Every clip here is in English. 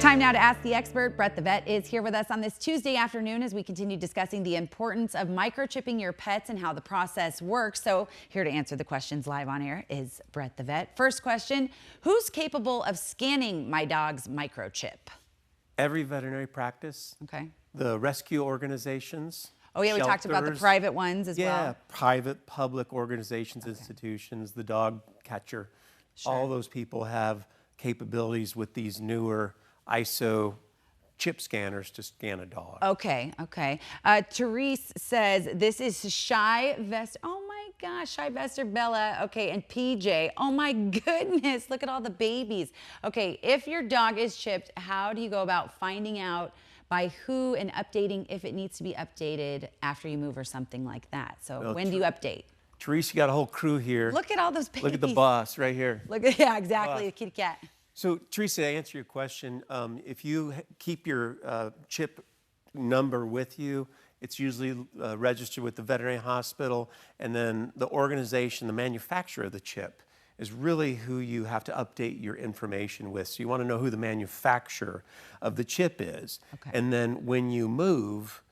Time now to ask the expert. Brett the vet is here with us on this Tuesday afternoon as we continue discussing the importance of microchipping your pets and how the process works. So here to answer the questions live on air is Brett the vet. First question, who's capable of scanning my dog's microchip? Every veterinary practice. Okay. The rescue organizations. Oh yeah, we talked about the private ones as well. Yeah, private, public organizations, institutions, the dog catcher. Sure. All those people have capabilities with these newer ISO chip scanners to scan a dog. Okay. Therese says this is Shy Vester. Oh my gosh, Shy Vester Bella. Okay, and PJ. Oh my goodness, look at all the babies. Okay, if your dog is chipped, how do you go about finding out by who and updating if it needs to be updated after you move or something like that? So well, when do you update? Therese, you got a whole crew here. Look at all those babies. Look at the boss right here. Look at, yeah, exactly, the kitty cat. So, Teresa, to answer your question, if you keep your chip number with you, it's usually registered with the veterinary hospital, and then the organization, the manufacturer of the chip, is really who you have to update your information with. So you want to know who the manufacturer of the chip is. Okay. And then when you move,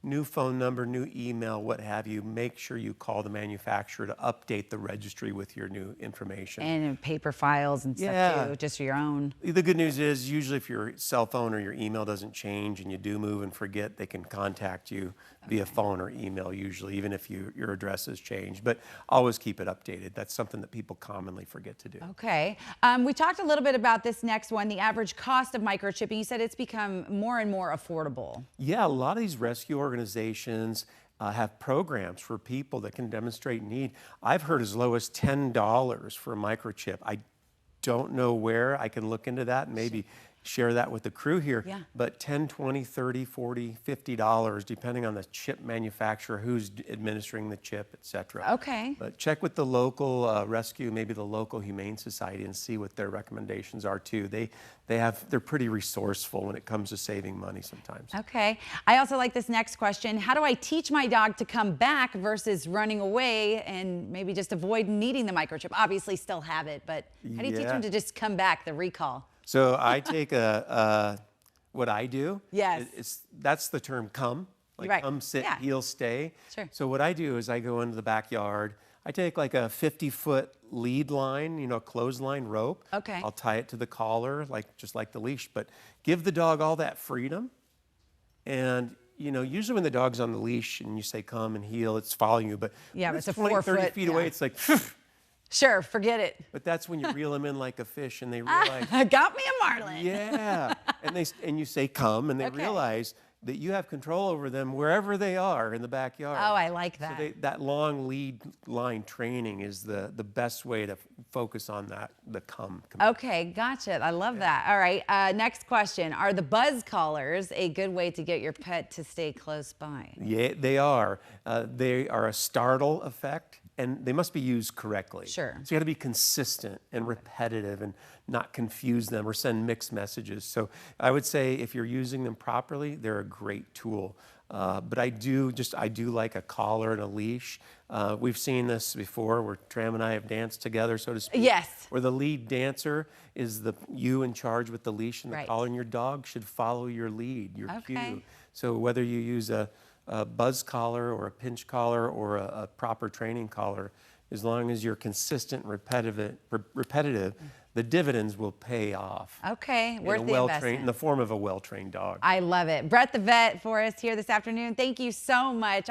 new phone number, new email, what have you, make sure you call the manufacturer to update the registry with your new information. And in paper files and stuff too, just for your own. The good news is usually if your cell phone or your email doesn't change and you do move and forget, they can contact you via phone or email usually, even if your address has changed. But always keep it updated. That's something that people commonly forget to do. Okay. We talked a little bit about this next one, the average cost of microchipping. You said it's become more and more affordable. Yeah, a lot of these rescue organizations have programs for people that can demonstrate need. I've heard as low as $10 for a microchip. I don't know where. I can look into that and maybe share that with the crew here. Yeah. But $10, $20, $30, $40, $50, depending on the chip manufacturer, who's administering the chip, etc. Okay. But check with the local rescue, maybe the local humane society, and see what their recommendations are too. They're pretty resourceful when it comes to saving money sometimes. Okay. I also like this next question. How do I teach my dog to come back versus running away and maybe just avoid needing the microchip? Obviously still have it, but how do you teach them to just come back, the recall? So I take what I do. Yes. That's the term come. Like right. Come, sit, heel, stay. Sure. So what I do is I go into the backyard. I take like a 50-foot lead line, you know, clothesline rope. Okay. I'll tie it to the collar, just like the leash, but give the dog all that freedom. And you know, usually when the dog's on the leash and you say come and heel, it's following you. But yeah, when it's it's a 20, 4 30 foot, feet away, it's like. Sure, forget it. But that's when you reel them in like a fish and they realize. Got me a marlin. Yeah, and you say come and they realize that you have control over them wherever they are in the backyard. Oh, I like that. So that long lead line training is the best way to focus on the come. Okay, gotcha. I love that. All right, next question. Are the buzz collars a good way to get your pet to stay close by? Yeah, they are. They are a startle effect, and they must be used correctly. Sure. So you got to be consistent and repetitive and not confuse them or send mixed messages. So I would say if you're using them properly, they're a great tool. But I do like a collar and a leash. We've seen this before where Tram and I have danced together, so to speak. Yes. Where the lead dancer is you in charge with the leash and the collar, and your dog should follow your lead, your cue. So whether you use a buzz collar or a pinch collar or a proper training collar, as long as you're consistent, repetitive, the dividends will pay off. Okay, worth the investment. In the form of a well-trained dog. I love it. Brett the vet for us here this afternoon. Thank you so much.